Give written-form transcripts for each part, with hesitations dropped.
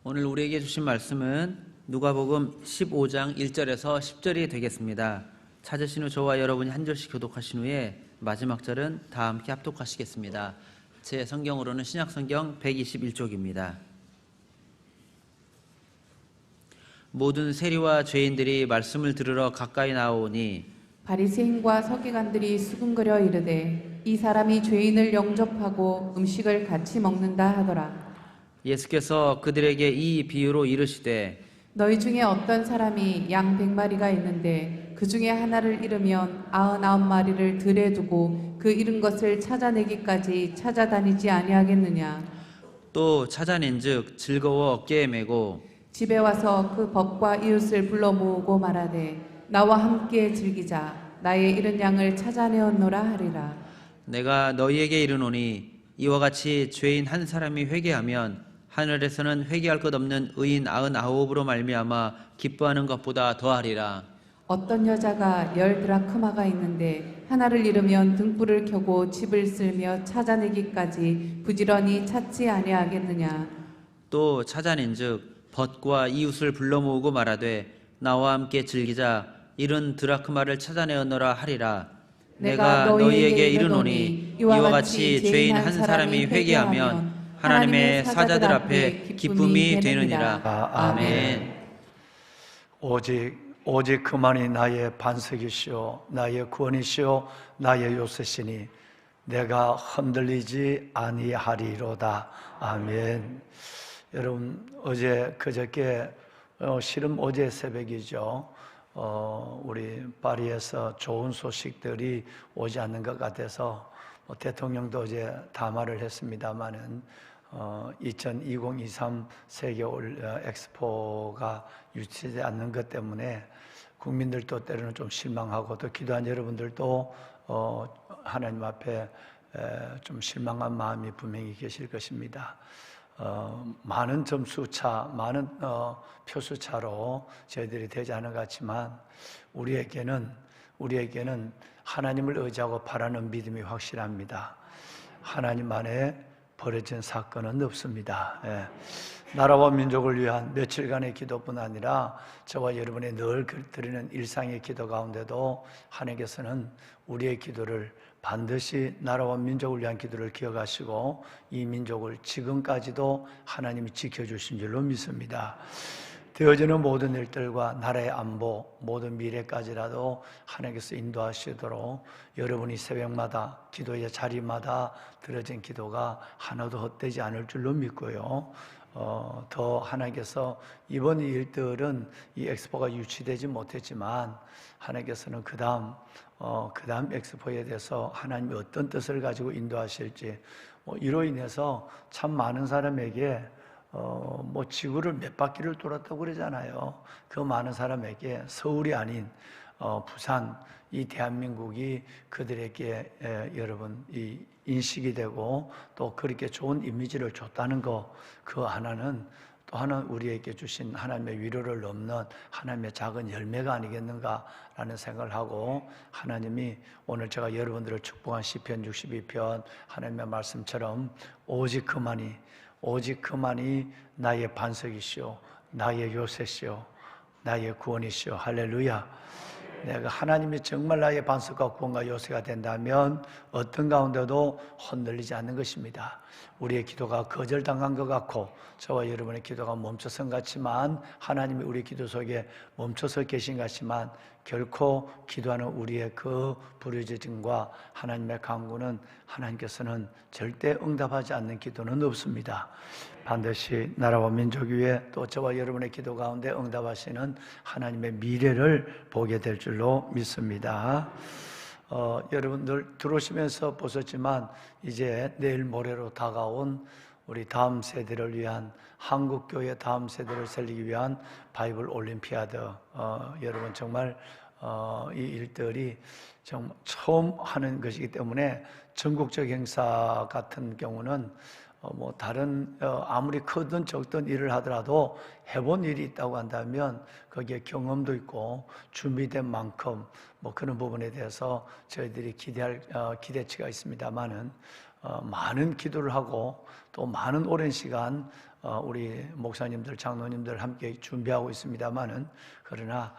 오늘 우리에게 주신 말씀은 누가복음 15장 1절에서 10절이 되겠습니다. 찾으신 후 저와 여러분이 한 절씩 교독하신 후에 마지막 절은 다 함께 합독하시겠습니다. 제 성경으로는 신약성경 121쪽입니다. 모든 세리와 죄인들이 말씀을 들으러 가까이 나오니 바리새인과 서기관들이 수군거려 이르되 이 사람이 죄인을 영접하고 음식을 같이 먹는다 하더라. 예수께서 그들에게 이 비유로 이르시되 너희 중에 어떤 사람이 양 100마리가 있는데 그 중에 하나를 잃으면 99마리를 들에 두고 그 잃은 것을 찾아내기까지 찾아다니지 아니하겠느냐. 또 찾아낸즉 즐거워 어깨에 메고 집에 와서 그 벗과 이웃을 불러 모으고 말하되 나와 함께 즐기자. 나의 잃은 양을 찾아내었노라 하리라. 내가 너희에게 이르노니 이와 같이 죄인 한 사람이 회개하면 하늘에서는 회개할 것 없는 의인 99으로 말미암아 기뻐하는 것보다 더하리라. 어떤 여자가 10드라크마가 있는데 하나를 잃으면 등불을 켜고 집을 쓸며 찾아내기까지 부지런히 찾지 아니하겠느냐. 또 찾아낸즉 벗과 이웃을 불러 모으고 말하되 나와 함께 즐기자. 이른 드라크마를 찾아내었노라 하리라. 내가 너희에게 이르노니 이와 같이 죄인 한 사람이 회개하면 하나님의 사자들 앞에 기쁨이 되느니라. 아멘. 오직 그만이 나의 반석이시오 나의 구원이시오 나의 요새시니 내가 흔들리지 아니하리로다. 아멘. 여러분 그저께 실은 어제 새벽이죠. 우리 파리에서 좋은 소식들이 오지 않는 것 같아서 대통령도 어제 담화를 했습니다마는 2023 세계 엑스포가 유치되지 않는 것 때문에 국민들도 때로는 좀 실망하고 또 기도한 여러분들도 하나님 앞에 좀 실망한 마음이 분명히 계실 것입니다. 많은 점수차, 많은 표수차로 저희들이 되지 않은 것 같지만 우리에게는 하나님을 의지하고 바라는 믿음이 확실합니다. 하나님 안에 버려진 사건은 없습니다. 나라와 민족을 위한 며칠간의 기도뿐 아니라 저와 여러분이 늘 드리는 일상의 기도 가운데도 하나님께서는 우리의 기도를 반드시 나라와 민족을 위한 기도를 기억하시고 이 민족을 지금까지도 하나님이 지켜주신 줄로 믿습니다. 되어지는 모든 일들과 나라의 안보, 모든 미래까지라도 하나님께서 인도하시도록 여러분이 새벽마다 기도의 자리마다 드려진 기도가 하나도 헛되지 않을 줄로 믿고요. 더 하나님께서 이번 일들은 이 엑스포가 유치되지 못했지만 하나님께서는 그 다음 엑스포에 대해서 하나님이 어떤 뜻을 가지고 인도하실지 이로 인해서 참 많은 사람에게 지구를 몇 바퀴를 돌았다고 그러잖아요. 그 많은 사람에게 서울이 아닌 부산, 이 대한민국이 그들에게 여러분 이 인식이 되고 또 그렇게 좋은 이미지를 줬다는 거, 그 하나는 또 하나 우리에게 주신 하나님의 위로를 넘는 하나님의 작은 열매가 아니겠는가라는 생각을 하고, 하나님이 오늘 제가 여러분들을 축복한 시편 62편 하나님의 말씀처럼 오직 그만이 나의 반석이시오 나의 요새시오 나의 구원이시오. 할렐루야. 내가 하나님이 정말 나의 반석과 구원과 요새가 된다면 어떤 가운데도 흔들리지 않는 것입니다. 우리의 기도가 거절당한 것 같고 저와 여러분의 기도가 멈춰선 것 같지만, 하나님이 우리 기도 속에 멈춰서 계신 것 같지만 결코 기도하는 우리의 그 부르짖음과 하나님의 간구는 하나님께서는 절대 응답하지 않는 기도는 없습니다. 반드시 나라와 민족 위에 또 저와 여러분의 기도 가운데 응답하시는 하나님의 미래를 보게 될 줄로 믿습니다. 여러분들 들어오시면서 보셨지만 이제 내일 모레로 다가온 우리 다음 세대를 위한, 한국교회 다음 세대를 살리기 위한 바이블 올림피아드, 여러분 정말 이 일들이 정말 처음 하는 것이기 때문에 전국적 행사 같은 경우는 다른 아무리 크든 적든 일을 하더라도 해본 일이 있다고 한다면 거기에 경험도 있고 준비된 만큼 그런 부분에 대해서 저희들이 기대치가 있습니다만은 많은 기도를 하고 또 많은 오랜 시간 우리 목사님들, 장로님들 함께 준비하고 있습니다만은, 그러나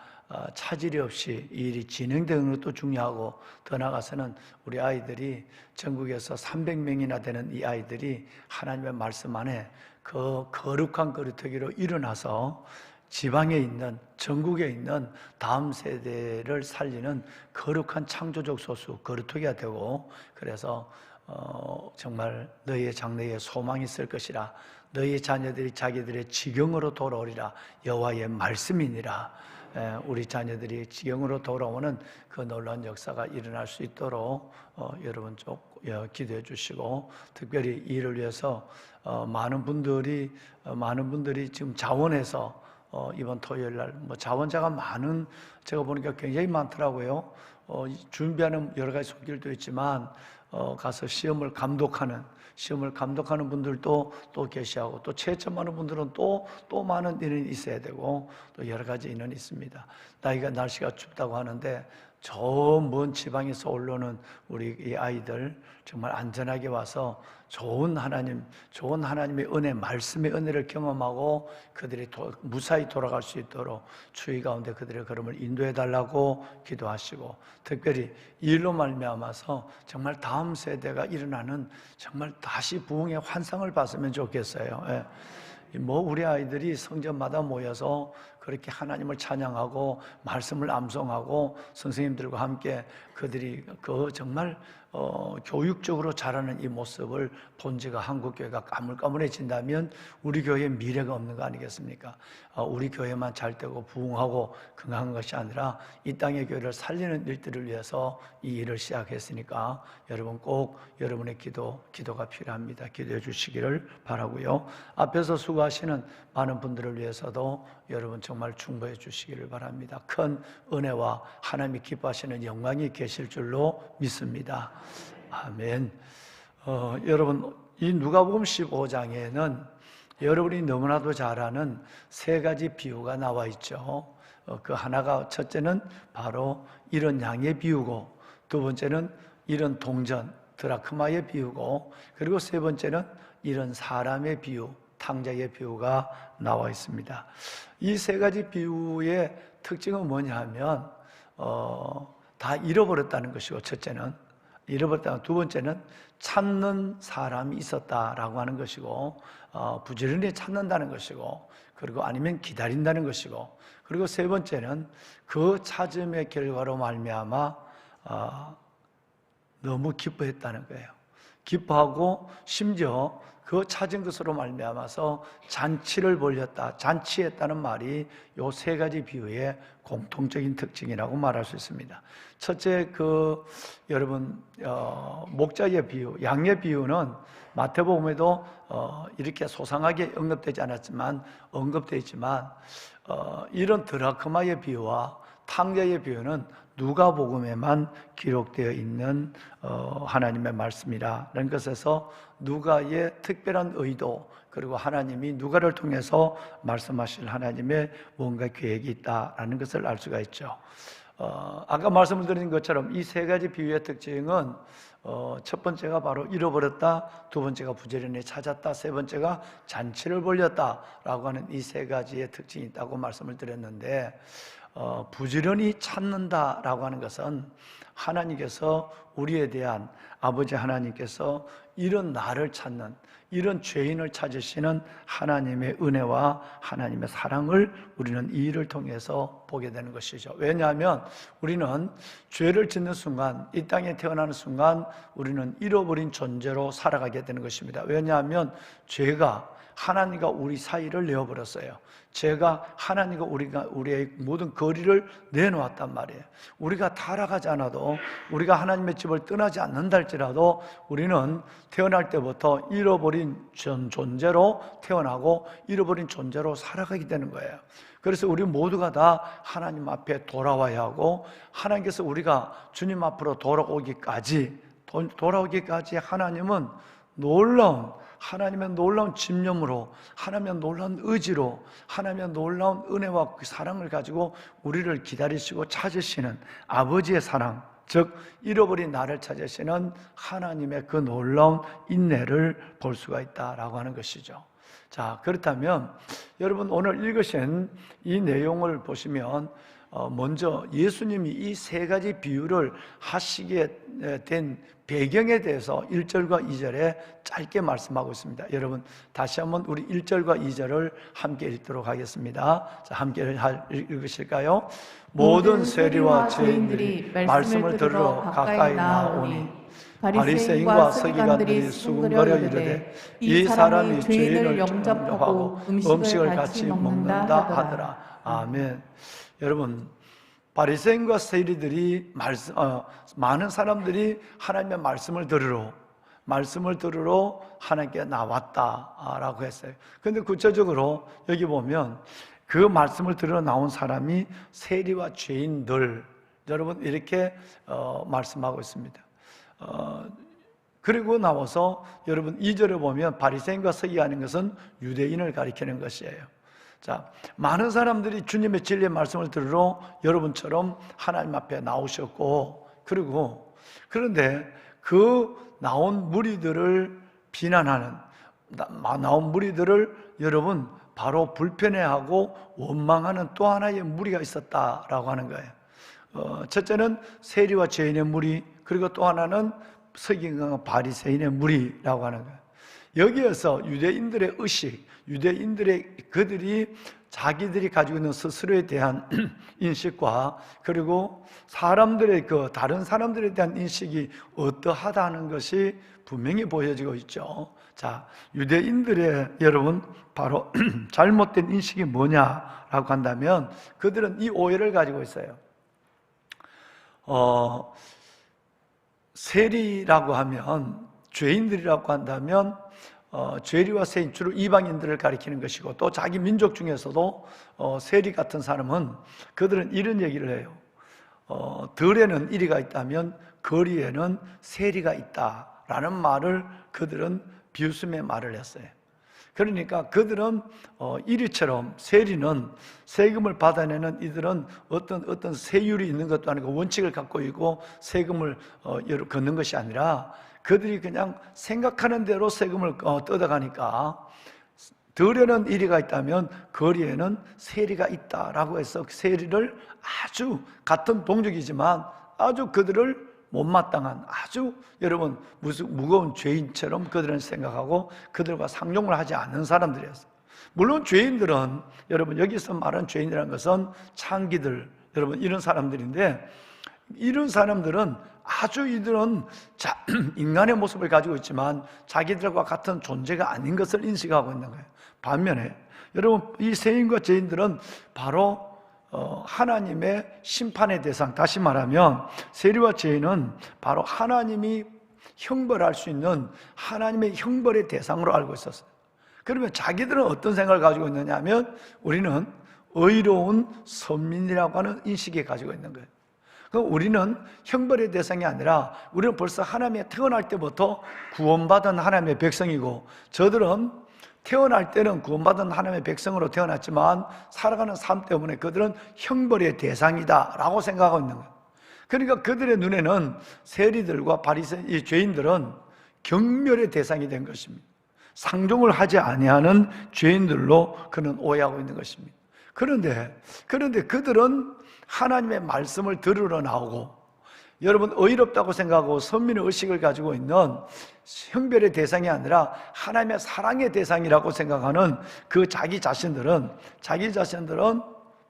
차질이 없이 이 일이 진행되는 것도 중요하고, 더 나아가서는 우리 아이들이 전국에서 300명이나 되는 이 아이들이 하나님의 말씀 안에 그 거룩한 거루터기로 일어나서 지방에 있는, 전국에 있는 다음 세대를 살리는 거룩한 창조적 소수, 거루터기가 되고, 그래서 정말 너희의 장래에 소망이 있을 것이라, 너희의 자녀들이 자기들의 지경으로 돌아오리라, 여호와의 말씀이니라. 우리 자녀들이 지경으로 돌아오는 그 놀라운 역사가 일어날 수 있도록 여러분 쪽 기도해 주시고, 특별히 이 일을 위해서 많은 분들이 지금 자원해서 이번 토요일 날 자원자가 많은, 제가 보니까 굉장히 많더라고요. 준비하는 여러 가지 손길도 있지만 가서 시험을 감독하는 분들도 또 계시하고, 또 채점하는 분들은 또 많은 인원이 있어야 되고, 또 여러 가지 인원이 있습니다. 날씨가 춥다고 하는데 저 먼 지방에서 올라오는 우리 이 아이들 정말 안전하게 와서 좋은 하나님의 은혜, 말씀의 은혜를 경험하고 그들이 무사히 돌아갈 수 있도록 추위 가운데 그들의 걸음을 인도해 달라고 기도하시고, 특별히 이 일로 말미암아서 정말 다음 세대가 일어나는 정말 다시 부흥의 환상을 봤으면 좋겠어요. 예. 우리 아이들이 성전마다 모여서 그렇게 하나님을 찬양하고 말씀을 암송하고 선생님들과 함께 그들이 정말 교육적으로 자라는 이 모습을 본 지가 한국교회가 까물까물해진다면 우리 교회에 미래가 없는 거 아니겠습니까? 우리 교회만 잘 되고 부흥하고 건강한 것이 아니라 이 땅의 교회를 살리는 일들을 위해서 이 일을 시작했으니까 여러분 꼭 여러분의 기도가 필요합니다. 기도해 주시기를 바라고요. 앞에서 수고하시는 많은 분들을 위해서도 여러분 정말 중보해 주시기를 바랍니다. 큰 은혜와 하나님이 기뻐하시는 영광이 계실 줄로 믿습니다. 아멘. 여러분, 이 누가복음 15장에는 여러분이 너무나도 잘 아는 세 가지 비유가 나와 있죠. 그 하나가, 첫째는 바로 이런 양의 비유고, 두 번째는 이런 동전, 드라크마의 비유고, 그리고 세 번째는 이런 사람의 비유, 탕자의 비유가 나와 있습니다. 이 세 가지 비유의 특징은 뭐냐 하면 다 잃어버렸다는 것이고, 첫째는 잃어버렸다는, 두 번째는 찾는 사람이 있었다라고 하는 것이고, 부지런히 찾는다는 것이고, 그리고 아니면 기다린다는 것이고, 그리고 세 번째는 그 찾음의 결과로 말미암아 너무 기뻐했다는 거예요. 기뻐하고 심지어 그 찾은 것으로 말미암아서 잔치를 벌였다, 잔치했다는 말이 요 세 가지 비유의 공통적인 특징이라고 말할 수 있습니다. 첫째, 여러분 목자의 비유, 양의 비유는 마태복음에도 이렇게 소상하게 언급되어 있지만 이런 드라크마의 비유와 탕자의 비유는 누가복음에만 기록되어 있는 하나님의 말씀이라는 것에서 누가의 특별한 의도, 그리고 하나님이 누가를 통해서 말씀하실 하나님의 뭔가 계획이 있다라는 것을 알 수가 있죠. 아까 말씀을 드린 것처럼 이 세 가지 비유의 특징은 첫 번째가 바로 잃어버렸다, 두 번째가 부지런히 찾았다, 세 번째가 잔치를 벌였다라고 하는 이 세 가지의 특징이 있다고 말씀을 드렸는데, 부지런히 찾는다라고 하는 것은 하나님께서 우리에 대한, 아버지 하나님께서 이런 나를 찾는, 이런 죄인을 찾으시는 하나님의 은혜와 하나님의 사랑을 우리는 이 일을 통해서 보게 되는 것이죠. 왜냐하면 우리는 죄를 짓는 순간, 이 땅에 태어나는 순간 우리는 잃어버린 존재로 살아가게 되는 것입니다. 왜냐하면 죄가 하나님과 우리 사이를 내어버렸어요. 죄가 하나님과 우리의 모든 거리를 내놓았단 말이에요. 우리가 타락하지 않아도, 우리가 하나님의 집을 떠나지 않는다 할지라도 우리는 태어날 때부터 잃어버린 존재로 태어나고 잃어버린 존재로 살아가게 되는 거예요. 그래서 우리 모두가 다 하나님 앞에 돌아와야 하고, 하나님께서 우리가 주님 앞으로 돌아오기까지 하나님은 하나님의 놀라운 집념으로, 하나님의 놀라운 의지로, 하나님의 놀라운 은혜와 그 사랑을 가지고 우리를 기다리시고 찾으시는 아버지의 사랑, 즉 잃어버린 나를 찾으시는 하나님의 그 놀라운 인내를 볼 수가 있다라고 하는 것이죠. 자, 그렇다면 여러분 오늘 읽으신 이 내용을 보시면 먼저 예수님이 이 세 가지 비유를 하시게 된 배경에 대해서 1절과 2절에 짧게 말씀하고 있습니다. 여러분 다시 한번 우리 1절과 2절을 함께 읽도록 하겠습니다. 자, 함께 읽으실까요? 모든 세리와 죄인들이 말씀을 들으러 가까이 나오니 바리새인과 서기관들이 수군거려 이르되 이 사람이 죄인을 영접하고 음식을 같이 먹는다 하더라. 아멘. 여러분 바리새인과 세리들이 많은 사람들이 하나님의 말씀을 들으러 하나님께 나왔다라고 했어요. 그런데 구체적으로 여기 보면 그 말씀을 들으러 나온 사람이 세리와 죄인들, 여러분 이렇게 말씀하고 있습니다. 그리고 나와서 여러분 2절에 보면 바리새인과 서기관인 것은 유대인을 가리키는 것이에요. 자, 많은 사람들이 주님의 진리의 말씀을 들으러 여러분처럼 하나님 앞에 나오셨고, 그런데 그 나온 무리들을 비난하는, 나온 무리들을 여러분 바로 불편해하고 원망하는 또 하나의 무리가 있었다라고 하는 거예요. 첫째는 세리와 죄인의 무리, 그리고 또 하나는 서기관과 바리새인의 무리라고 하는 거예요. 여기에서 유대인들의 의식, 그들이 자기들이 가지고 있는 스스로에 대한 인식과 그리고 사람들의 다른 사람들에 대한 인식이 어떠하다는 것이 분명히 보여지고 있죠. 자, 유대인들의 여러분 바로 잘못된 인식이 뭐냐라고 한다면 그들은 이 오해를 가지고 있어요. 세리라고 하면, 죄인들이라고 한다면 죄리와 세인, 주로 이방인들을 가리키는 것이고, 또 자기 민족 중에서도 세리 같은 사람은 그들은 이런 얘기를 해요. 들에는 이리가 있다면 거리에는 세리가 있다라는 말을 그들은 비웃음의 말을 했어요. 그러니까 그들은 이리처럼 세리는 세금을 받아내는 이들은 어떤 세율이 있는 것도 아니고 원칙을 갖고 있고 세금을 걷는 것이 아니라 그들이 그냥 생각하는 대로 세금을 뜯어가니까 들에는 이리가 있다면 거리에는 세리가 있다라고 해서 세리를 아주 같은 동족이지만 아주 그들을 못마땅한 아주 여러분 무거운 죄인처럼 그들은 생각하고 그들과 상종을 하지 않는 사람들이었어요. 물론 죄인들은 여러분 여기서 말하는 죄인이라는 것은 창기들 여러분 이런 사람들인데 이런 사람들은 아주 이들은 인간의 모습을 가지고 있지만 자기들과 같은 존재가 아닌 것을 인식하고 있는 거예요. 반면에 여러분 이 세인과 죄인들은 바로 하나님의 심판의 대상, 다시 말하면 세리와 죄인은 바로 하나님이 형벌할 수 있는 하나님의 형벌의 대상으로 알고 있었어요. 그러면 자기들은 어떤 생각을 가지고 있느냐 하면 우리는 의로운 선민이라고 하는 인식을 가지고 있는 거예요. 그럼 우리는 형벌의 대상이 아니라 우리는 벌써 하나님의 태어날 때부터 구원받은 하나님의 백성이고 저들은 태어날 때는 구원받은 하나님의 백성으로 태어났지만 살아가는 삶 때문에 그들은 형벌의 대상이다 라고 생각하고 있는 거예요. 그러니까 그들의 눈에는 세리들과 바리새인 죄인들은 경멸의 대상이 된 것입니다. 상종을 하지 아니하는 죄인들로 그는 오해하고 있는 것입니다. 그런데 그들은 하나님의 말씀을 들으러 나오고 여러분 의롭다고 생각하고 선민의 의식을 가지고 있는 형별의 대상이 아니라 하나님의 사랑의 대상이라고 생각하는 그 자기 자신들은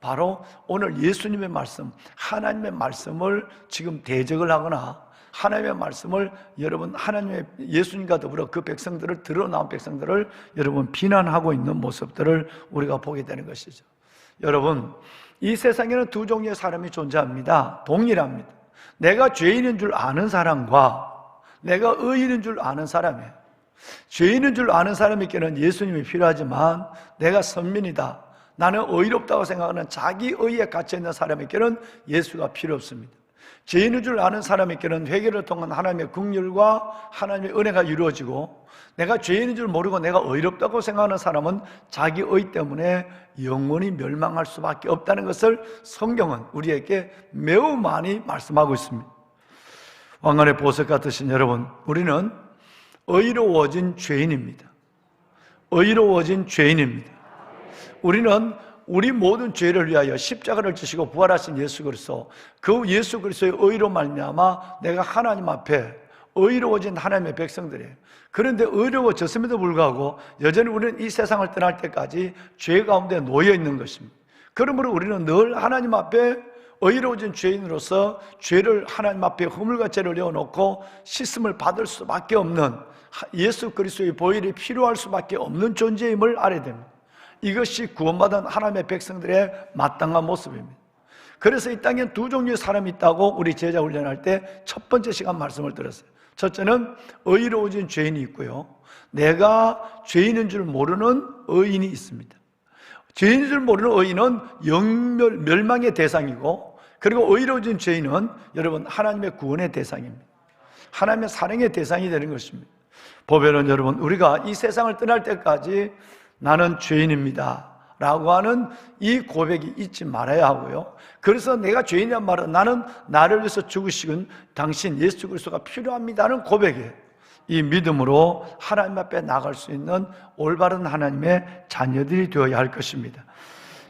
바로 오늘 예수님의 말씀, 하나님의 말씀을 지금 대적을 하거나 하나님의 말씀을 여러분 하나님의 예수님과 더불어 그 백성들을 들어 나온 백성들을 여러분 비난하고 있는 모습들을 우리가 보게 되는 것이죠. 여러분 이 세상에는 두 종류의 사람이 존재합니다. 동일합니다. 내가 죄인인 줄 아는 사람과 내가 의인인 줄 아는 사람이에요. 죄인인 줄 아는 사람에게는 예수님이 필요하지만 내가 선민이다, 나는 의롭다고 생각하는 자기 의에 갇혀있는 사람에게는 예수가 필요 없습니다. 죄인인 줄 아는 사람에게는 회개를 통한 하나님의 긍휼과 하나님의 은혜가 이루어지고 내가 죄인인 줄 모르고 내가 의롭다고 생각하는 사람은 자기 의 때문에 영원히 멸망할 수밖에 없다는 것을 성경은 우리에게 매우 많이 말씀하고 있습니다. 왕관의 보석 같으신 여러분, 우리는 의로워진 죄인입니다. 의로워진 죄인입니다. 우리는 우리 모든 죄를 위하여 십자가를 지시고 부활하신 예수 그리스도, 그 예수 그리스도의 의로 말미암아 내가 하나님 앞에 의로워진 하나님의 백성들이에요. 그런데 의로워졌음에도 불구하고 여전히 우리는 이 세상을 떠날 때까지 죄 가운데 놓여 있는 것입니다. 그러므로 우리는 늘 하나님 앞에 의로워진 죄인으로서 죄를 하나님 앞에 허물과 죄를 내어놓고 씻음을 받을 수밖에 없는, 예수 그리스도의 보혈이 필요할 수밖에 없는 존재임을 알아야 됩니다. 이것이 구원받은 하나님의 백성들의 마땅한 모습입니다. 그래서 이 땅에 두 종류의 사람이 있다고 우리 제자 훈련할 때 첫 번째 시간 말씀을 들었어요. 첫째는 의로워진 죄인이 있고요, 내가 죄인인 줄 모르는 의인이 있습니다. 죄인인 줄 모르는 의인은 멸망의 대상이고, 그리고 의로워진 죄인은 여러분 하나님의 구원의 대상입니다. 하나님의 사랑의 대상이 되는 것입니다. 보배는 여러분, 우리가 이 세상을 떠날 때까지 나는 죄인입니다 라고 하는 이 고백이 잊지 말아야 하고요, 그래서 내가 죄인이란 말은 나는 나를 위해서 죽으신 당신 예수 그리스도가 필요합니다는 고백이에요. 이 믿음으로 하나님 앞에 나갈 수 있는 올바른 하나님의 자녀들이 되어야 할 것입니다.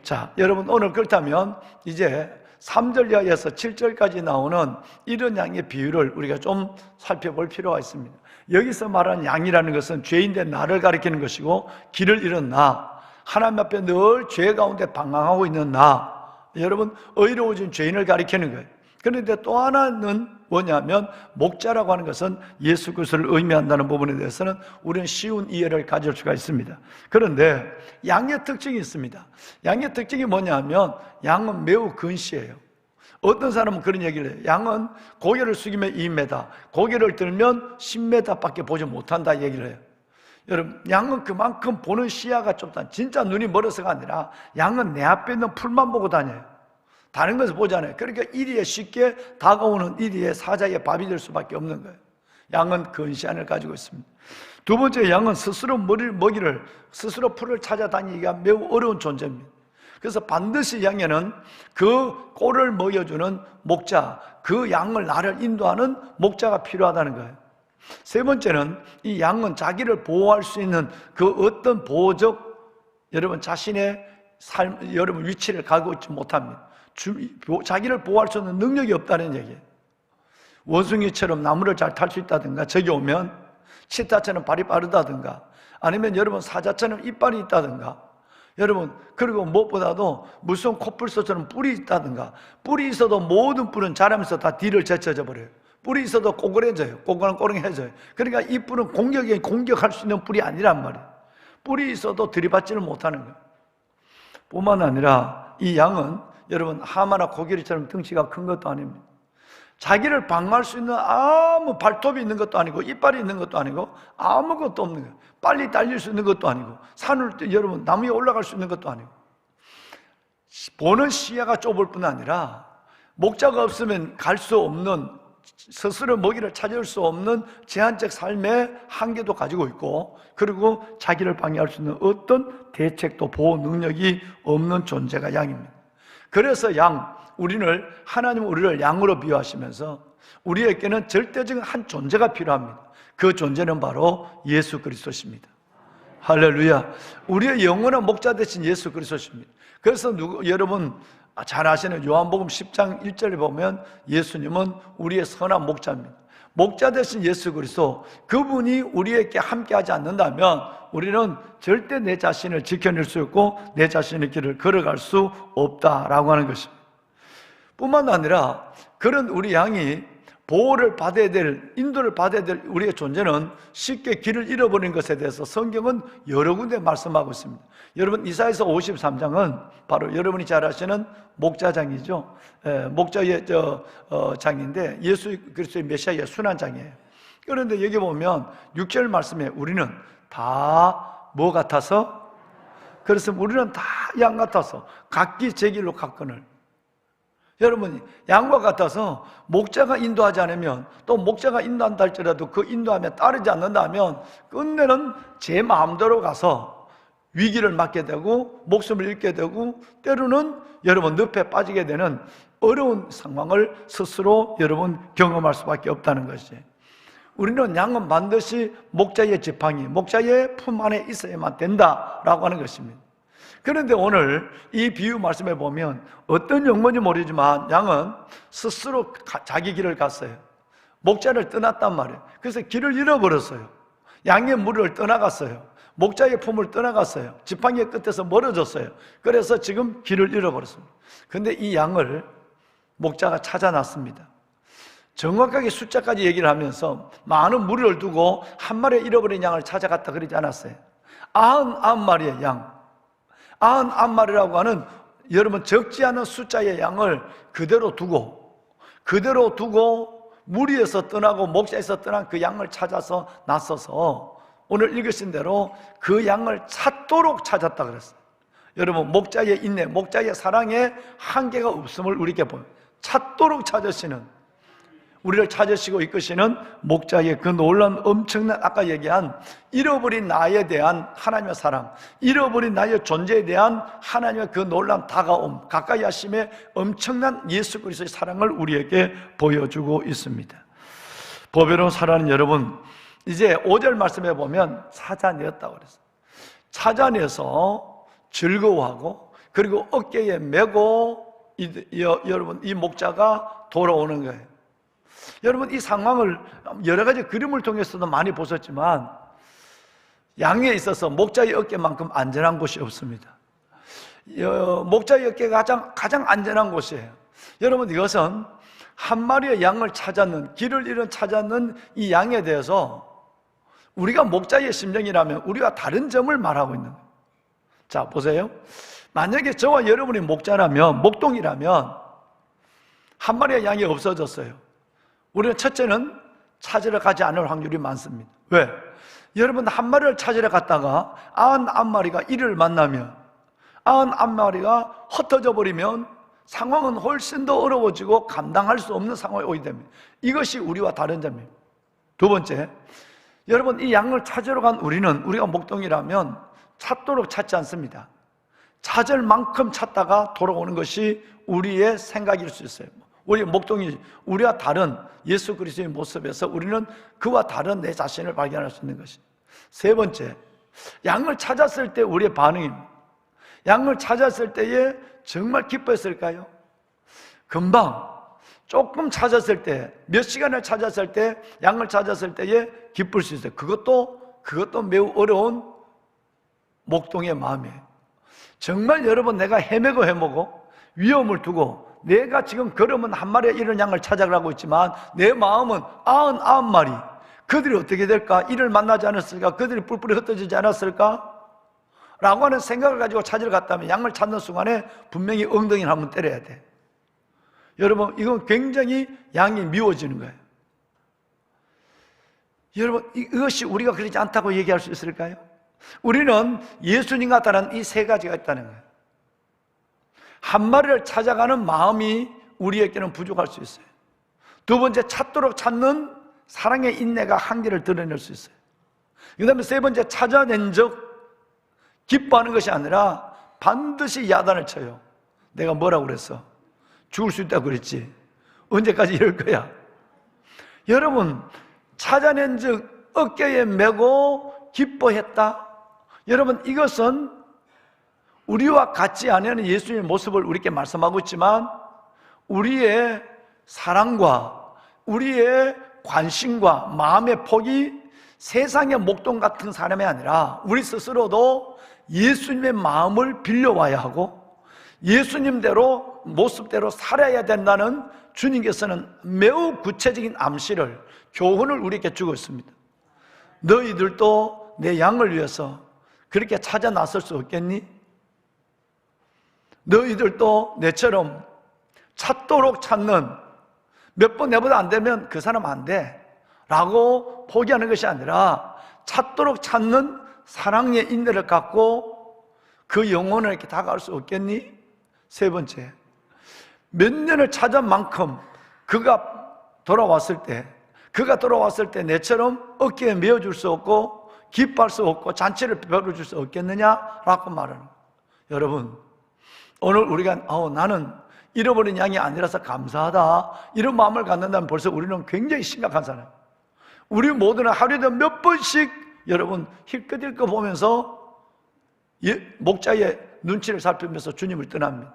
자, 여러분, 오늘 그렇다면 이제 3절 이하에서 7절까지 나오는 이런 양의 비유를 우리가 좀 살펴볼 필요가 있습니다. 여기서 말하는 양이라는 것은 죄인된 나를 가리키는 것이고, 길을 잃은 나, 하나님 앞에 늘 죄 가운데 방황하고 있는 나, 여러분 의로워진 죄인을 가리키는 거예요. 그런데 또 하나는 뭐냐면, 목자라고 하는 것은 예수 그리스도를 의미한다는 부분에 대해서는 우리는 쉬운 이해를 가질 수가 있습니다. 그런데 양의 특징이 있습니다. 양의 특징이 뭐냐면, 양은 매우 근시해요. 어떤 사람은 그런 얘기를 해요. 양은 고개를 숙이면 2m, 고개를 들면 10m밖에 보지 못한다 얘기를 해요. 여러분, 양은 그만큼 보는 시야가 좁다. 진짜 눈이 멀어서가 아니라 양은 내 앞에 있는 풀만 보고 다녀요. 다른 것을 보지 않아요. 그러니까 이리에 쉽게 다가오는 이리에 사자의 밥이 될 수밖에 없는 거예요. 양은 근시안을 가지고 있습니다. 두 번째, 양은 스스로 먹이를, 스스로 풀을 찾아다니기가 매우 어려운 존재입니다. 그래서 반드시 양에는 그 꼴을 먹여주는 목자, 그 양을 나를 인도하는 목자가 필요하다는 거예요. 세 번째는 이 양은 자기를 보호할 수 있는 그 어떤 보호적, 여러분 자신의 삶, 여러분 위치를 가지고 있지 못합니다. 자기를 보호할 수 있는 능력이 없다는 얘기예요. 원숭이처럼 나무를 잘 탈 수 있다든가, 저기 오면 치타처럼 발이 빠르다든가, 아니면 여러분 사자처럼 이빨이 있다든가, 여러분 그리고 무엇보다도 무슨 코뿔소처럼 뿔이 있다든가, 뿔이 있어도 모든 뿔은 자라면서 다 뒤를 제쳐져 버려요. 뿔이 있어도 꼬그레져요. 꼬그랑꼬랑해져요. 그러니까 이 뿔은 공격할 수 있는 뿔이 아니란 말이에요. 뿔이 있어도 들이받지를 못하는 거예요. 뿐만 아니라 이 양은 여러분 하마나 코끼리처럼 등치가 큰 것도 아닙니다. 자기를 방어할 수 있는 아무 발톱이 있는 것도 아니고 이빨이 있는 것도 아니고 아무것도 없는 거예요. 빨리 달릴 수 있는 것도 아니고 산을 여러분 나무 위에 올라갈 수 있는 것도 아니고, 보는 시야가 좁을 뿐 아니라 목자가 없으면 갈 수 없는, 스스로 먹이를 찾을 수 없는 제한적 삶의 한계도 가지고 있고, 그리고 자기를 방해할 수 있는 어떤 대책도 보호 능력이 없는 존재가 양입니다. 그래서 하나님은 우리를 양으로 비유하시면서 우리에게는 절대적인 한 존재가 필요합니다. 그 존재는 바로 예수 그리스도십니다. 할렐루야. 우리의 영원한 목자 되신 예수 그리스도십니다. 그래서 여러분 잘 아시는 요한복음 10장 1절에 보면 예수님은 우리의 선한 목자입니다. 목자 되신 예수 그리스도, 그분이 우리에게 함께하지 않는다면 우리는 절대 내 자신을 지켜낼 수 없고 내 자신의 길을 걸어갈 수 없다라고 하는 것입니다. 뿐만 아니라 그런 우리 양이 보호를 받아야 될, 인도를 받아야 될 우리의 존재는 쉽게 길을 잃어버린 것에 대해서 성경은 여러 군데 말씀하고 있습니다. 여러분 이사야서 53장은 바로 여러분이 잘 아시는 목자장이죠. 목자의 장인데 예수 그리스도의 메시아의 순환장이에요. 그런데 여기 보면 6절 말씀에 우리는 다 뭐 같아서? 그래서 우리는 다 양 같아서 각기 제 길로 갔거늘. 여러분 양과 같아서 목자가 인도하지 않으면, 또 목자가 인도한다 할지라도 그 인도함에 따르지 않는다면 끝내는 제 마음대로 가서 위기를 맞게 되고 목숨을 잃게 되고 때로는 여러분 늪에 빠지게 되는 어려운 상황을 스스로 여러분 경험할 수밖에 없다는 것이, 우리는 양은 반드시 목자의 지팡이, 목자의 품 안에 있어야만 된다라고 하는 것입니다. 그런데 오늘 이 비유 말씀에 보면 어떤 용어인지 모르지만 양은 스스로 자기 길을 갔어요. 목자를 떠났단 말이에요. 그래서 길을 잃어버렸어요. 양의 무리를 떠나갔어요. 목자의 품을 떠나갔어요. 지팡이의 끝에서 멀어졌어요. 그래서 지금 길을 잃어버렸습니다. 그런데 이 양을 목자가 찾아놨습니다. 정확하게 숫자까지 얘기를 하면서 많은 무리를 두고 한 마리의 잃어버린 양을 찾아갔다 그러지 않았어요. 99마리의 양, 99마리라고 하는 여러분 적지 않은 숫자의 양을 그대로 두고 무리에서 떠나고 목자에서 떠난 그 양을 찾아서 나서서 오늘 읽으신 대로 그 양을 찾도록 찾았다 그랬어요. 여러분, 목자의 인내, 목자의 사랑에 한계가 없음을 우리에게 보면, 찾도록 찾으시는, 우리를 찾으시고 이끄시는 목자의 그 놀라운 엄청난, 아까 얘기한 잃어버린 나에 대한 하나님의 사랑, 잃어버린 나의 존재에 대한 하나님의 그 놀라운 다가옴, 가까이 하심의 엄청난 예수 그리스도의 사랑을 우리에게 보여주고 있습니다. 보배로운 사랑하는 여러분, 이제 5절 말씀에 보면 찾아내었다고 그랬어요. 찾아내서 즐거워하고 그리고 어깨에 메고 여러분 이 목자가 돌아오는 거예요. 여러분, 이 상황을 여러 가지 그림을 통해서도 많이 보셨지만 양에 있어서 목자의 어깨만큼 안전한 곳이 없습니다. 목자의 어깨가 가장 안전한 곳이에요. 여러분, 이것은 한 마리의 양을 찾았는, 길을 잃은 찾았는 이 양에 대해서 우리가 목자의 심정이라면 우리와 다른 점을 말하고 있는 거예요. 자, 보세요. 만약에 저와 여러분이 목자라면, 목동이라면 한 마리의 양이 없어졌어요. 우리는 첫째는 찾으러 가지 않을 확률이 많습니다. 왜? 여러분, 한 마리를 찾으러 갔다가 99마리가 이를 만나면, 99마리가 흩어져 버리면 상황은 훨씬 더 어려워지고 감당할 수 없는 상황이 오게 됩니다. 이것이 우리와 다른 점입니다. 두 번째, 여러분, 이 양을 찾으러 간 우리가 목동이라면 찾도록 찾지 않습니다. 찾을 만큼 찾다가 돌아오는 것이 우리의 생각일 수 있어요. 우리 목동이 우리와 다른 예수 그리스도의 모습에서 우리는 그와 다른 내 자신을 발견할 수 있는 것입니다. 세 번째, 양을 찾았을 때 우리의 반응입니다. 양을 찾았을 때에 정말 기뻐했을까요? 금방 조금 찾았을 때, 몇 시간을 찾았을 때, 양을 찾았을 때에 기쁠 수 있어요. 그것도 매우 어려운 목동의 마음이에요. 정말 여러분, 내가 헤매고 위험을 두고 내가 지금 걸으면 한 마리의 이런 양을 찾아가고 있지만 내 마음은 99마리, 그들이 어떻게 될까? 이를 만나지 않았을까? 그들이 뿔뿔이 흩어지지 않았을까? 라고 하는 생각을 가지고 찾으러 갔다면 양을 찾는 순간에 분명히 엉덩이를 한번 때려야 돼. 여러분, 이건 굉장히 양이 미워지는 거예요. 여러분, 이것이 우리가 그러지 않다고 얘기할 수 있을까요? 우리는 예수님 같다는 이 세 가지가 있다는 거예요. 한 마리를 찾아가는 마음이 우리에게는 부족할 수 있어요. 두 번째, 찾도록 찾는 사랑의 인내가 한계를 드러낼 수 있어요. 그 다음에 세 번째, 찾아낸 적 기뻐하는 것이 아니라 반드시 야단을 쳐요. 내가 뭐라고 그랬어? 죽을 수 있다고 그랬지. 언제까지 이럴 거야? 여러분, 찾아낸 적 어깨에 메고 기뻐했다. 여러분, 이것은 우리와 같지 않은 예수님의 모습을 우리에게 말씀하고 있지만 우리의 사랑과 우리의 관심과 마음의 폭이 세상의 목동 같은 사람이 아니라 우리 스스로도 예수님의 마음을 빌려와야 하고 예수님대로 모습대로 살아야 된다는 주님께서는 매우 구체적인 암시를, 교훈을 우리에게 주고 있습니다. 너희들도 내 양을 위해서 그렇게 찾아 나설 수 없겠니? 너희들도 내처럼 찾도록 찾는, 몇 번 내보다 안 되면 그 사람 안 돼 라고 포기하는 것이 아니라 찾도록 찾는 사랑의 인내를 갖고 그 영혼을 이렇게 다가갈 수 없겠니? 세 번째, 몇 년을 찾은 만큼 그가 돌아왔을 때 내처럼 어깨에 메어줄 수 없고 기뻐할 수 없고 잔치를 벌여줄 수 없겠느냐라고 말하는 거예요. 여러분, 오늘 우리가 나는 잃어버린 양이 아니라서 감사하다, 이런 마음을 갖는다면 벌써 우리는 굉장히 심각한 사람. 우리 모두는 하루에도 몇 번씩 여러분 힐끗힐끗 보면서 목자의 눈치를 살피면서 주님을 떠납니다.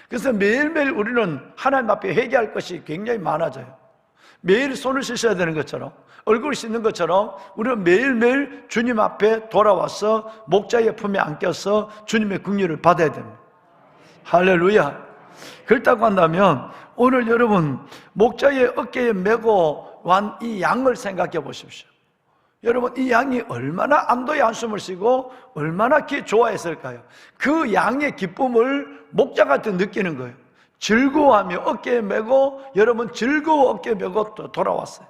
그래서 매일매일 우리는 하나님 앞에 회개할 것이 굉장히 많아져요. 매일 손을 씻어야 되는 것처럼, 얼굴을 씻는 것처럼 우리는 매일매일 주님 앞에 돌아와서 목자의 품에 안겨서 주님의 긍휼을 받아야 됩니다. 할렐루야. 그렇다고 한다면 오늘 여러분 목자의 어깨에 메고 완 이 양을 생각해 보십시오. 여러분, 이 양이 얼마나 안도의 한숨을 쉬고 얼마나 좋아했을까요? 그 양의 기쁨을 목자가 더 느끼는 거예요. 즐거워하며 어깨에 메고, 여러분 즐거워 어깨에 메고 또 돌아왔어요.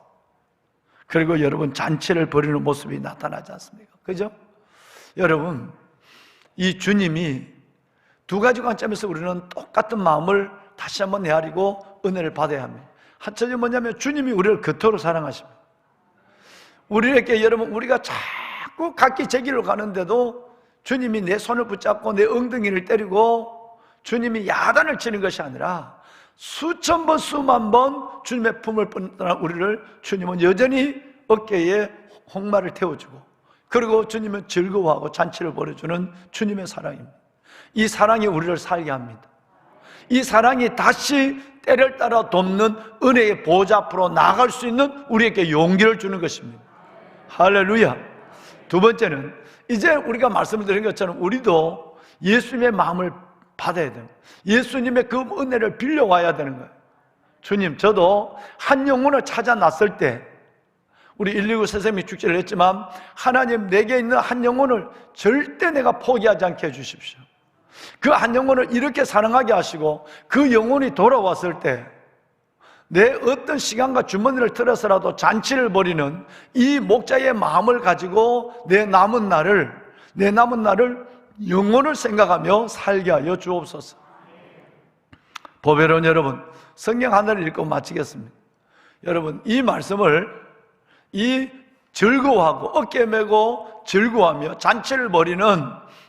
그리고 여러분 잔치를 벌이는 모습이 나타나지 않습니까? 그죠? 여러분, 이 주님이 두 가지 관점에서 우리는 똑같은 마음을 다시 한번 헤아리고 은혜를 받아야 합니다. 첫째 뭐냐면 주님이 우리를 그토록 사랑하십니다. 우리에게 여러분, 우리가 자꾸 각기 제 길로 가는데도 주님이 내 손을 붙잡고 내 엉덩이를 때리고 주님이 야단을 치는 것이 아니라 수천 번 수만 번 주님의 품을 떠난 우리를 주님은 여전히 어깨에 홍마를 태워주고, 그리고 주님은 즐거워하고 잔치를 벌여주는 주님의 사랑입니다. 이 사랑이 우리를 살게 합니다. 이 사랑이 다시 때를 따라 돕는 은혜의 보좌 앞으로 나아갈 수 있는 우리에게 용기를 주는 것입니다. 할렐루야. 두 번째는 이제 우리가 말씀을 드린 것처럼 우리도 예수님의 마음을 받아야 됩니다. 예수님의 그 은혜를 빌려와야 되는 거예요. 주님, 저도 한 영혼을 찾아 났을 때, 우리 119 새생명 축제를 했지만 하나님, 내게 있는 한 영혼을 절대 내가 포기하지 않게 해주십시오. 그 한 영혼을 이렇게 사랑하게 하시고 그 영혼이 돌아왔을 때 내 어떤 시간과 주머니를 틀어서라도 잔치를 벌이는 이 목자의 마음을 가지고 내 남은 날을 영혼을 생각하며 살게 하여 주옵소서. 보배로운 여러분, 성경 하나를 읽고 마치겠습니다. 여러분, 이 말씀을 이 즐거워하고 어깨 메고 즐거워하며 잔치를 벌이는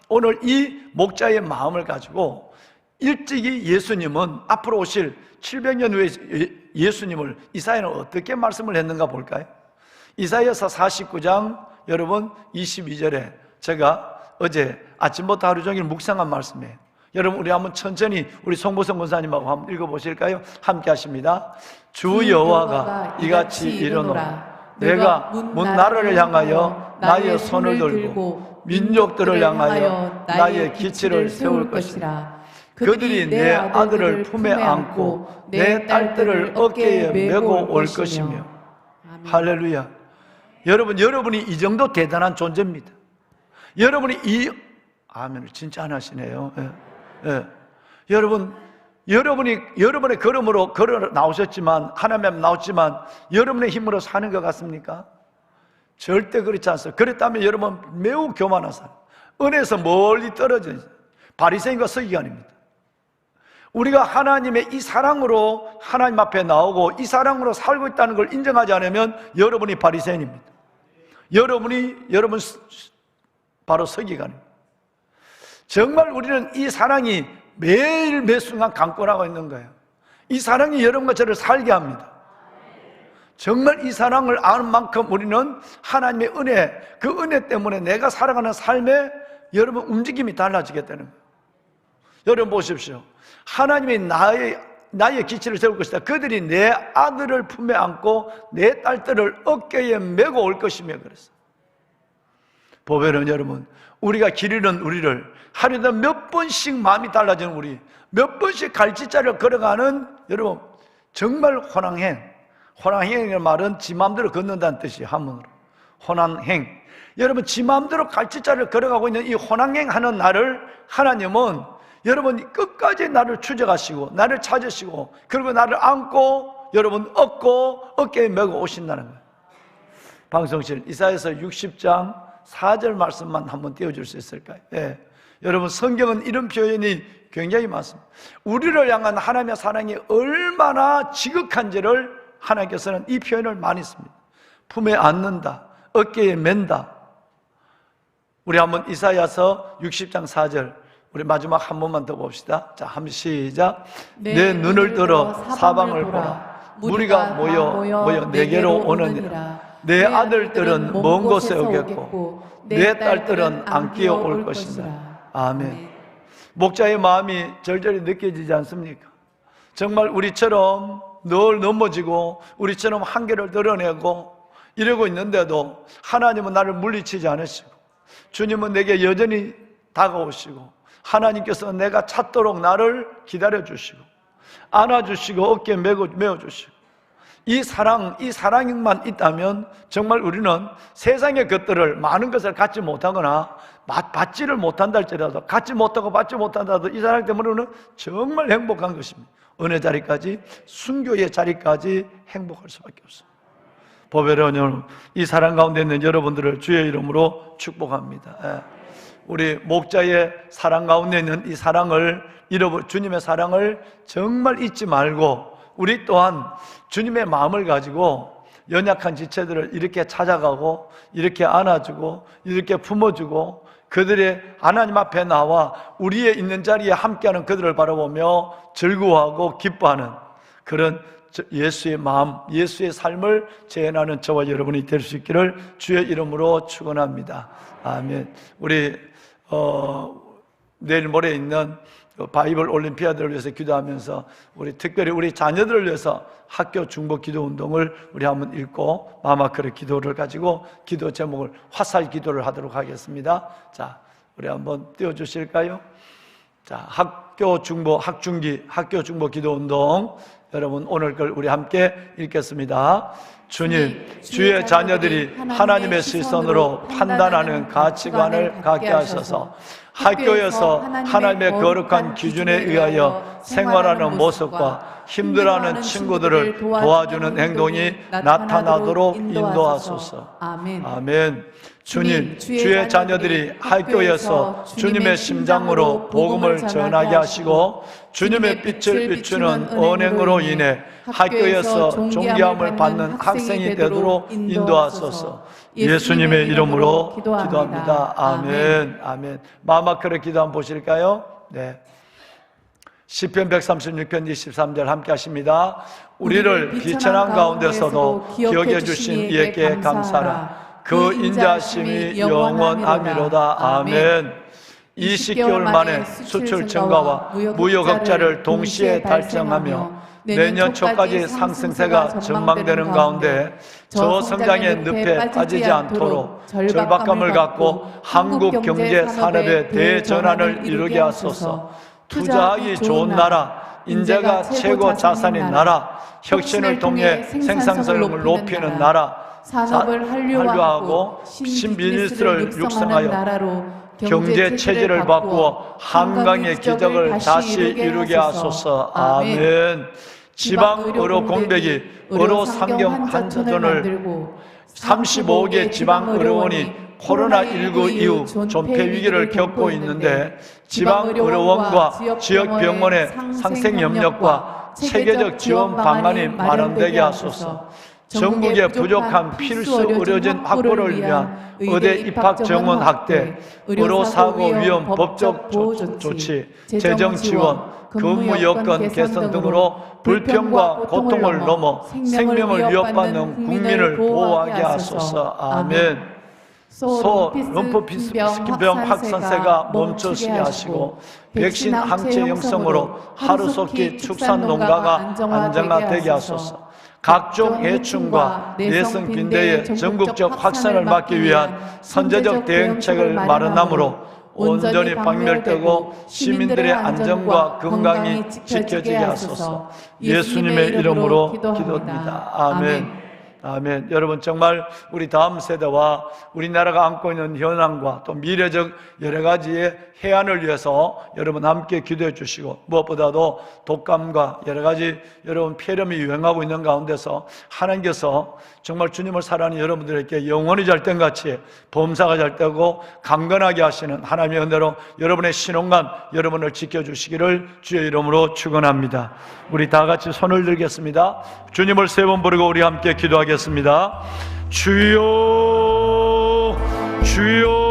오늘 이 목자의 마음을 가지고 일찍이 예수님은 앞으로 오실 700년 후에 예수님을 이사야는 어떻게 말씀을 했는가 볼까요? 이사야서 49장 여러분 22절에 제가 어제 아침부터 하루 종일 묵상한 말씀이에요. 여러분, 우리 한번 천천히 우리 송보성 권사님하고 한번 읽어보실까요? 함께 하십니다. 주 여호와가 이같이 이르노라. 내가 문 나라를 향하여 나의 손을 들고 민족들을 향하여 나의 기치를 세울 것이라. 그들이 내 아들을 품에 안고 내 딸들을 어깨에 메고 올 것이며. 할렐루야. 여러분이 이 정도 대단한 존재입니다. 여러분이 아멘을 진짜 안 하시네요. 예. 예. 여러분의 걸음으로 걸어 나오셨지만, 하나님 앞에 나왔지만 여러분의 힘으로 사는 것 같습니까? 절대 그렇지 않습니다. 그랬다면 여러분 매우 교만한 사람, 은혜에서 멀리 떨어져 있어요. 바리새인과 서기관입니다. 우리가 하나님의 이 사랑으로 하나님 앞에 나오고 이 사랑으로 살고 있다는 걸 인정하지 않으면 여러분이 바리새인입니다. 여러분 바로 서기관입니다. 정말 우리는 이 사랑이 매일 매 순간 강권하고 있는 거예요. 이 사랑이 여러분과 저를 살게 합니다. 정말 이 사랑을 아는 만큼 우리는 하나님의 은혜, 그 은혜 때문에 내가 살아가는 삶에 여러분 움직임이 달라지게 되는 거예요. 여러분 보십시오. 하나님이 나의 기치를 세울 것이다. 그들이 내 아들을 품에 안고 내 딸들을 어깨에 메고 올 것이며 그랬어요. 보배는 여러분, 우리가 길 잃은 우리를 하루에도 몇 번씩 마음이 달라지는 우리, 몇 번씩 갈지자를 걸어가는 여러분, 정말 호랑행의 말은 지 마음대로 걷는다는 뜻이에요. 한문으로 호랑행. 여러분, 지 마음대로 갈지자를 걸어가고 있는 이 호랑행하는 나를 하나님은 여러분 끝까지 나를 추적하시고 나를 찾으시고 그리고 나를 안고 여러분 업고 어깨에 메고 오신다는 거예요. 방송실 이사야서 60장 4절 말씀만 한번 띄워줄 수 있을까요? 예. 여러분, 성경은 이런 표현이 굉장히 많습니다. 우리를 향한 하나님의 사랑이 얼마나 지극한지를 하나님께서는 이 표현을 많이 씁니다. 품에 안는다, 어깨에 맨다. 우리 한번 이사야서 60장 4절 우리 마지막 한 번만 더 봅시다. 자, 한번 시작. 내 눈을 들어 사방을 보라. 무리가 모여 내게로 오느니라. 내 아들들은 먼 곳에 오겠고 내 딸들은 안 끼어올 것이다. 아멘. 목자의 마음이 절절히 느껴지지 않습니까? 정말 우리처럼 늘 넘어지고 우리처럼 한계를 드러내고 이러고 있는데도 하나님은 나를 물리치지 않으시고 주님은 내게 여전히 다가오시고 하나님께서 내가 찾도록 나를 기다려주시고 안아주시고 어깨에 메어주시고 이 사랑만 있다면 정말 우리는 세상의 것들을 많은 것을 갖지 못하거나 받지를 못한다 할지라도 갖지 못하고 받지 못한다 하도 이 사랑 때문에는 정말 행복한 것입니다. 어느 자리까지? 순교의 자리까지 행복할 수밖에 없습니다. 보배로 오늘 이 사랑 가운데 있는 여러분들을 주의 이름으로 축복합니다. 우리 목자의 사랑 가운데 있는 이 사랑을 주님의 사랑을 정말 잊지 말고 우리 또한 주님의 마음을 가지고 연약한 지체들을 이렇게 찾아가고 이렇게 안아주고 이렇게 품어주고 그들의 하나님 앞에 나와 우리의 있는 자리에 함께하는 그들을 바라보며 즐거워하고 기뻐하는 그런 예수의 마음, 예수의 삶을 재현하는 저와 여러분이 될 수 있기를 주의 이름으로 축원합니다. 아멘. 우리 내일 모레 있는 바이블 올림피아드를 위해서 기도하면서 우리 특별히 우리 자녀들을 위해서 학교 중보 기도 운동을 우리 한번 읽고 마마크의 기도를 가지고 기도 제목을 화살 기도를 하도록 하겠습니다. 자, 우리 한번 띄워주실까요? 자, 학교 중보 기도 운동 여러분 오늘 걸 우리 함께 읽겠습니다. 주님, 주의 자녀들이 하나님의 시선으로 판단하는 가치관을 갖게 하셔서 학교에서 하나님의 거룩한 기준에 의하여 생활하는 모습과 힘들어하는 친구들을 도와주는 행동이 나타나도록 인도하소서. 아멘. 주님, 주의 자녀들이 학교에서 주님의 심장으로 복음을 전하게 하시고 주님의 빛을 비추는 언행으로 인해 학교에서 존귀함을 받는 학생이 되도록 인도하소서. 예수님의 이름으로 기도합니다. 아멘. 아멘. 마마크의 기도 한번 보실까요? 네. 시편 136편 23절 함께 하십니다. 우리를 비천한 가운데서도 기억해 주신 이에게 감사라. 그 인자심이 영원하미로다. 아멘. 20개월 만에 수출 증가와 무역 흑자를 동시에 달성하며 내년 초까지 상승세가 전망되는 가운데 저성장의 늪에 빠지지 않도록 절박감을 갖고 한국 경제 산업의 대전환을 이루게 하소서. 투자하기 좋은 나라, 인재가 최고 자산인 나라, 혁신을 통해 생산성을 높이는 나라, 산업을 한류화하고 신비즈니스를 육성하여 경제 체질을 바꾸어 한강의 기적을 다시 이루게 하소서. 아멘. 지방 의료 공백이 의료 상경 환자전을 35개 지방 의료원이 코로나19 이후 존폐 위기를 겪고 있는데 지방 의료원과 지역 병원의 상생 협력과 체계적 지원 방안이 마련되게 하소서. 전국의 부족한 필수 의료진 확보를 위한 의대 입학 정원 확대, 의료사고 위험 법적 조치, 재정 지원, 근무 여건 개선 등으로 불평과 고통을 넘어 생명을 위협받는 국민을 보호하게 하소서. 아멘. 럼프스킨병 확산세가 멈추게 하시고 백신 항체 형성으로 하루속히 축산 농가가 안정화되게 하소서. 각종 해충과 내성 빈대의 전국적 확산을 막기 위한 선제적 대응책을 마련하므로 온전히 박멸되고 시민들의 안전과 건강이 지켜지게 하소서. 예수님의 이름으로 기도합니다. 아멘. 아멘. 여러분 정말 우리 다음 세대와 우리나라가 안고 있는 현황과 또 미래적 여러 가지의 해안을 위해서 여러분 함께 기도해 주시고 무엇보다도 독감과 여러 가지 여러분 폐렴이 유행하고 있는 가운데서 하나님께서 정말 주님을 사랑하는 여러분들에게 영원히 잘된같이 범사가 잘되고 강건하게 하시는 하나님의 은혜로 여러분의 신혼관 여러분을 지켜주시기를 주의 이름으로 축원합니다. 우리 다 같이 손을 들겠습니다. 주님을 세 번 부르고 우리 함께 기도하겠습니다. 주여 주여